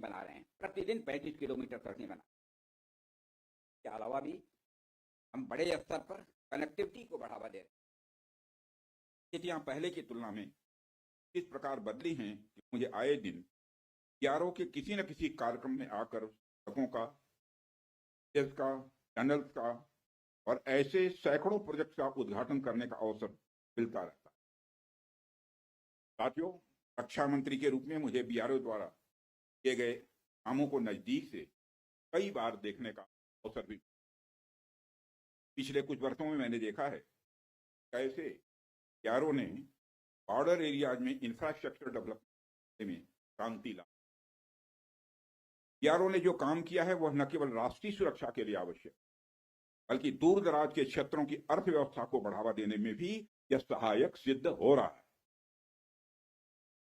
बना रहे हैं, प्रतिदिन 35 किलोमीटर सड़कें बना। के अलावा भी हम बड़े स्तर पर कनेक्टिविटी को बढ़ावा दे रहे हैं। स्थितियां पहले की तुलना में इस प्रकार बदली हैं कि मुझे आए दिन यारों के किसी न किसी कार्यक्रम में आकर सड़कों का, टनल्स का और ऐसे सैकड़ों प्रोजेक्ट का उद्घाटन करने का अवसर मिलता रहता है। साथियों, रक्षा मंत्री के रूप में मुझे बीआरओ द्वारा किए गए कामों को नजदीक से कई बार देखने का अवसर भी। पिछले कुछ वर्षों में मैंने देखा है कैसे बीआरओ ने बॉर्डर एरियाज में इंफ्रास्ट्रक्चर डेवलपमेंट में क्रांति ला। बीआरओ ने जो काम किया है वह न केवल राष्ट्रीय सुरक्षा के लिए आवश्यक, बल्कि दूर दराज के क्षेत्रों की अर्थव्यवस्था को बढ़ावा देने में भी यह सहायक सिद्ध हो रहा है।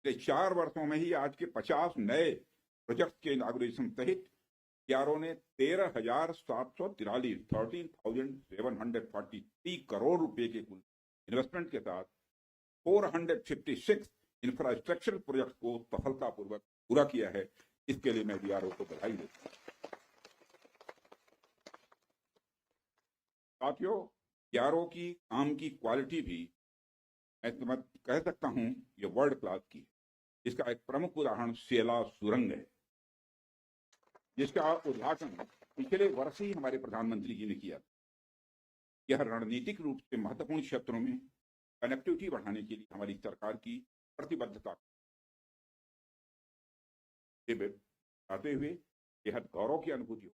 पिछले 4 वर्षों में ही आज के 50 नए प्रोजेक्ट के इनॉग्रेशन सहित बीआरओ ने 13,743 करोड़ रुपए के कुल इन्वेस्टमेंट के साथ 456 इंफ्रास्ट्रक्चर प्रोजेक्ट को सफलतापूर्वक पूरा किया है। इसके लिए मैं बीआरओ को बधाई देता हूं। साथियों, बीआरओ की काम की क्वालिटी भी मैं कह सकता हूं ये वर्ल्ड क्लास की है। इसका एक प्रमुख उदाहरण सेला सुरंग है, जिसका उद्घाटन पिछले वर्ष ही हमारे प्रधानमंत्री जी ने किया। यह रणनीतिक रूप से महत्वपूर्ण क्षेत्रों में कनेक्टिविटी बढ़ाने के लिए हमारी सरकार की प्रतिबद्धता आते हुए बेहद गौरव की अनुभूति हो।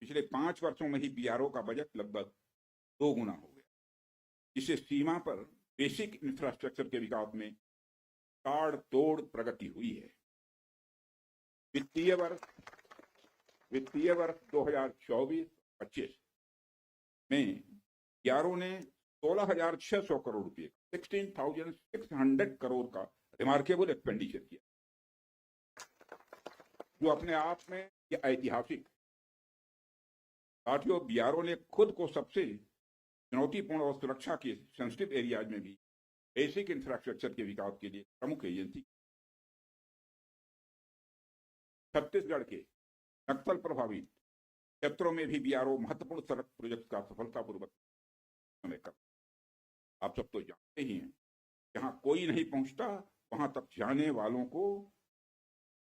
पिछले 5 वर्षों में ही बीआरओ का बजट लगभग 2 गुना हो गया, जिससे सीमा पर बेसिक इंफ्रास्ट्रक्चर के विकास में ताड़-तोड़ प्रगति हुई है। वित्तीय वर्ष 2024-25 में बीआरओ ने 16,600 करोड़ रुपए, 16,600 करोड़ का रिमार्केबल एक्सपेंडिचर किया, जो अपने आप में यह ऐतिहासिक। साथियों, बीआरओ ने खुद को सबसे चुनौतीपूर्ण और सुरक्षा के सेंसिटिव एरियाज में भी बेसिक इंफ्रास्ट्रक्चर के विकास के लिए प्रमुख एजेंसी। छत्तीसगढ़ के नक्सल प्रभावित क्षेत्रों में भी बीआरओ महत्वपूर्ण सड़क प्रोजेक्ट का सफलतापूर्वक कर। आप सब तो जानते ही हैं, जहां कोई नहीं पहुंचता वहां तक जाने वालों को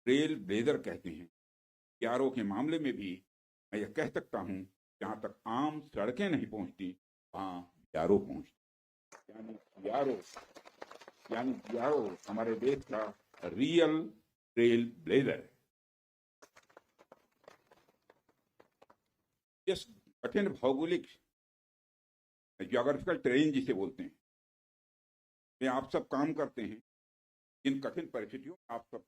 ट्रेल ब्लेजर कहते हैं। बीआरओ के मामले में भी मैं यह कह सकता हूं, जहां तक आम सड़कें नहीं पहुंचती वहां बीआरओ पहुंचती। यानी बीआरओ हमारे देश का रियल ट्रेल ब्लेजर है। इस कठिन भौगोलिक ज्योग्राफिकल टेरेन जिसे बोलते हैं, में आप सब काम करते हैं। इन कठिन परिस्थितियों में आप सब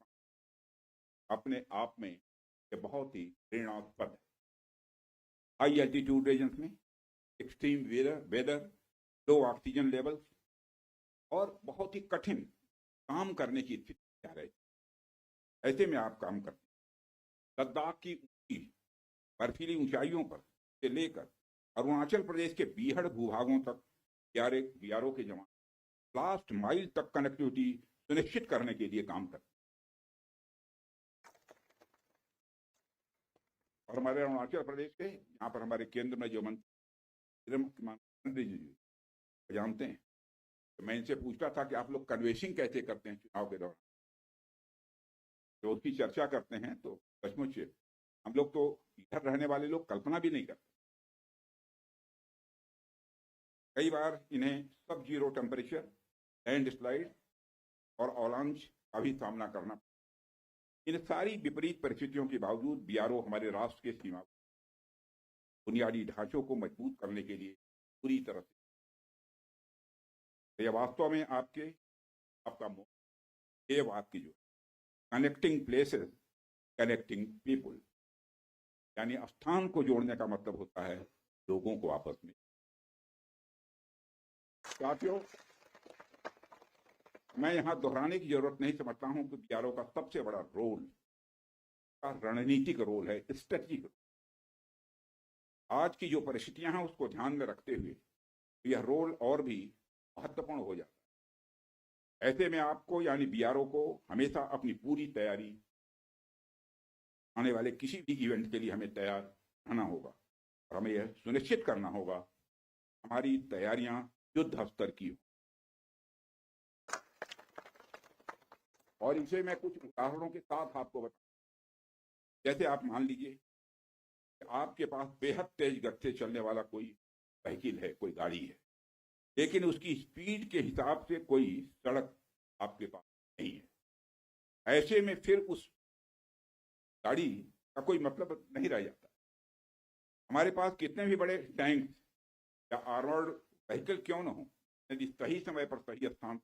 अपने आप में ये बहुत ही प्रेरणास्पद है। हाई एल्टीट्यूड रीजन्स में एक्सट्रीम वेदर, लो ऑक्सीजन लेवल्स और बहुत ही कठिन काम करने की स्थिति आ रही। ऐसे में आप काम करते हैं। लद्दाख की बर्फीली ऊंचाइयों पर से लेकर अरुणाचल प्रदेश के बीहड़ भूभागों तक बीआरओ के जवान लास्ट माइल तक कनेक्टिविटी सुनिश्चित करने के लिए काम करते हैं। और हमारे अरुणाचल प्रदेश के यहाँ पर हमारे केंद्र में जो मंत्री जी जानते हैं, तो मैं इनसे पूछता था कि आप लोग कन्वेंसिंग कैसे करते हैं चुनाव के दौरान, तो उसकी चर्चा करते हैं। तो सचमुच हम लोग तो इधर रहने वाले लोग कल्पना भी नहीं करते। कई बार इन्हें सब जीरो टेम्परेचर, लैंड स्लाइड और अवलांच का भी सामना करना। इन सारी विपरीत परिस्थितियों के बावजूद बीआरओ हमारे राष्ट्र के सीमा बुनियादी ढांचों को मजबूत करने के लिए पूरी तरह से, यह वास्तव में आपका ये बात की जो कनेक्टिंग प्लेसेस, कनेक्टिंग पीपुल, यानी स्थान को जोड़ने का मतलब होता है लोगों को आपस में। साथियों, मैं यहां दोहराने की जरूरत नहीं समझता हूं कि बीआरओ का सबसे बड़ा रोल का रणनीतिक रोल है, स्ट्रेटेजिक। आज की जो परिस्थितियां हैं उसको ध्यान में रखते हुए यह रोल और भी महत्वपूर्ण हो जाता है। ऐसे में आपको यानी बीआरओ को हमेशा अपनी पूरी तैयारी आने वाले किसी भी इवेंट के लिए हमें तैयार रहना होगा और हमें यह सुनिश्चित करना होगा हमारी तैयारियां युद्ध स्तर की हो। और इसे मैं कुछ उदाहरणों के साथ आपको बताऊं। जैसे आप मान लीजिए कि आपके पास बेहद तेज गति से चलने वाला कोई व्हीकल है, कोई गाड़ी है, लेकिन उसकी स्पीड के हिसाब से कोई सड़क आपके पास नहीं है। ऐसे में फिर उस गाड़ी का कोई मतलब नहीं रह जाता। हमारे पास कितने भी बड़े टैंक या आर्मर्ड व्हीकल क्यों न हो, यदि सही समय पर सही स्थान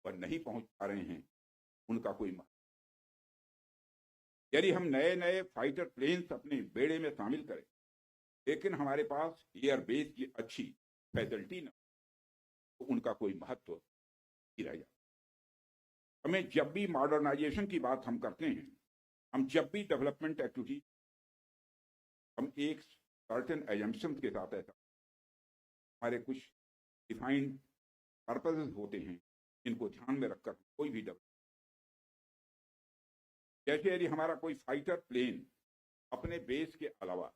पर नहीं पहुंच पा रहे हैं, उनका कोई मतलब। यदि हम नए नए फाइटर प्लेन्स अपने बेड़े में शामिल करें, लेकिन हमारे पास एयरबेस की अच्छी फैसिलिटी न, तो उनका कोई महत्व नहीं रह जाता। हमें जब भी मॉडर्नाइजेशन की बात हम करते हैं, हम जब भी डेवलपमेंट एक्टिविटी, हम एक सर्टेन एजम्पशन के साथ ऐसा हमारे कुछ डिफाइंड पर्पसेस होते हैं जिनको ध्यान में रखकर कोई भी डेवलप, जैसे यदि हमारा कोई फाइटर प्लेन अपने बेस के अलावा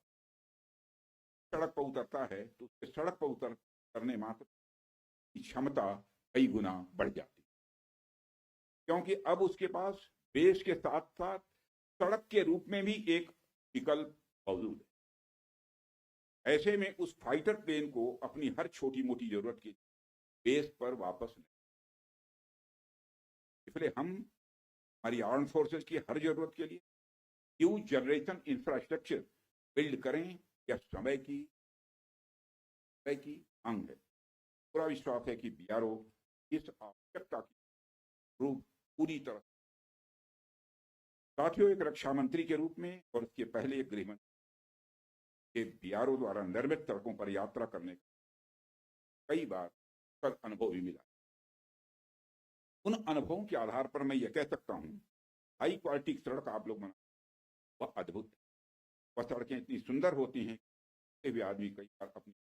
सड़क पर उतरता है तो उसके सड़क पर उतरने मात्र की क्षमता कई गुना बढ़ जाती है, क्योंकि अब उसके पास बेस के साथ साथ सड़क के रूप में भी एक विकल्प मौजूद है। ऐसे में उस फाइटर प्लेन को अपनी हर छोटी मोटी जरूरत के बेस पर वापस नहीं, इसलिए हम हमारी आर्म फोर्सेस की हर जरूरत के लिए न्यू जनरेशन इंफ्रास्ट्रक्चर बिल्ड करें, यह समय की मांग है। पूरा विश्वास है कि बीआरओ इस आवश्यकता की रूप पूरी तरह। साथियों, एक रक्षा मंत्री के रूप में और उसके पहले एक गृह मंत्री के बीआरओ द्वारा निर्मित सड़कों पर यात्रा करने का कई बार कल अनुभव भी मिला। उन अनुभवों के आधार पर मैं यह कह सकता हूं, हाई क्वालिटी सड़क आप लोग बना, वह अद्भुत है। वह सड़कें इतनी सुंदर होती हैं कि भी आदमी कई बार अपनी।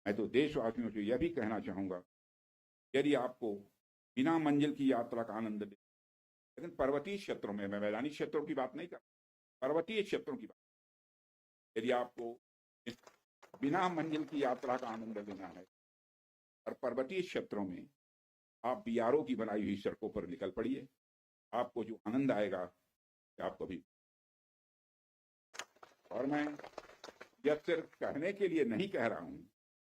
मैं तो देशवासियों से यह भी कहना चाहूंगा, यदि आपको बिना मंजिल की यात्रा का आनंद ले, लेकिन पर्वतीय क्षेत्रों में, मैं मैदानी क्षेत्रों की बात नहीं कर, पर्वतीय क्षेत्रों की बात, यदि आपको बिना मंजिल की यात्रा का आनंद लेना है और पर्वतीय क्षेत्रों में आप बीआरओ की बनाई हुई सड़कों पर निकल पड़िए, आपको जो आनंद आएगा आप कभी। और मैं यह सिर्फ कहने के लिए नहीं कह रहा हूं,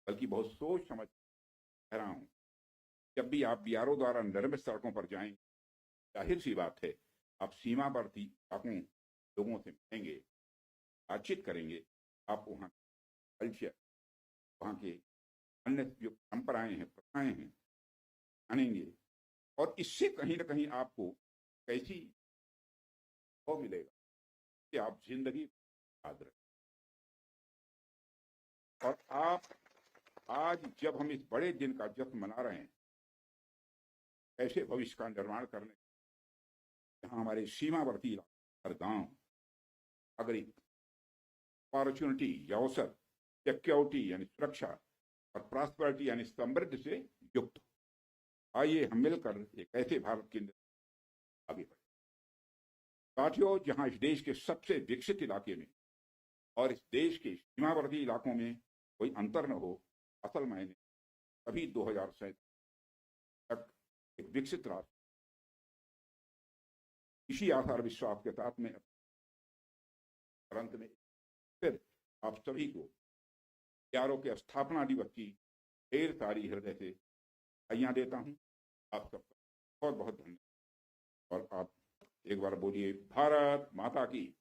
बल्कि बहुत सोच समझ कह रहा हूं। जब भी आप बीआरओ द्वारा निर्मित सड़कों पर जाएंगे, जाहिर सी बात है आप सीमावर्ती इलाकों लोगों से मिलेंगे, बातचीत करेंगे, आप वहाँ कल्चर, वहाँ के अन्य जो परंपराएं हैं, प्रथाएं हैं, जानेंगे, और इससे कहीं ना कहीं आपको कैसी अनुभव मिलेगा कि आप जिंदगी याद रखें। और आप आज जब हम इस बड़े दिन का जश्न मना रहे हैं, ऐसे भविष्य का निर्माण करने, जहां हमारे सीमावर्ती इलाके, हर गांव, नागरिक अपॉर्चुनिटी या अवसर, सिक्योरिटी यानी सुरक्षा और प्रॉस्पेरिटी यानी समृद्धि से युक्त। आइए हम मिलकर एक ऐसे भारत के आगे बढ़े। साथियों, जहां इस देश के सबसे विकसित इलाके में और इस देश के सीमावर्ती इलाकों में कोई अंतर न हो, असल मायने तभी 2047 तक एक विकसित राष्ट्र। इसी आशा और विश्वास के साथ में अंत में फिर आप सभी को बीआरओ के स्थापना दिवस की ढेर सारी हृदय से बधाइयां देता हूं। आप सबका बहुत बहुत धन्यवाद। और आप एक बार बोलिए, भारत माता की।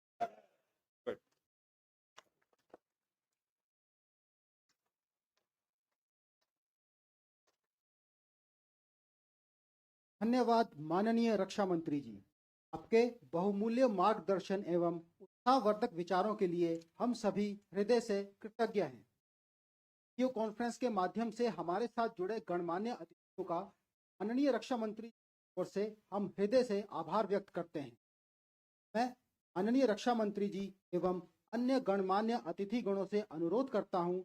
धन्यवाद माननीय रक्षा मंत्री जी। आपके बहुमूल्य मार्गदर्शन एवं उत्साहवर्धक विचारों के लिए हम सभी हृदय से कृतज्ञ हैं। वीडियो कॉन्फ्रेंस के माध्यम से हमारे साथ जुड़े गणमान्य अतिथियों का माननीय रक्षा मंत्री की ओर से हम हृदय से आभार व्यक्त करते हैं। मैं माननीय रक्षा मंत्री जी एवं अन्य गणमान्य अतिथि गणों से अनुरोध करता हूं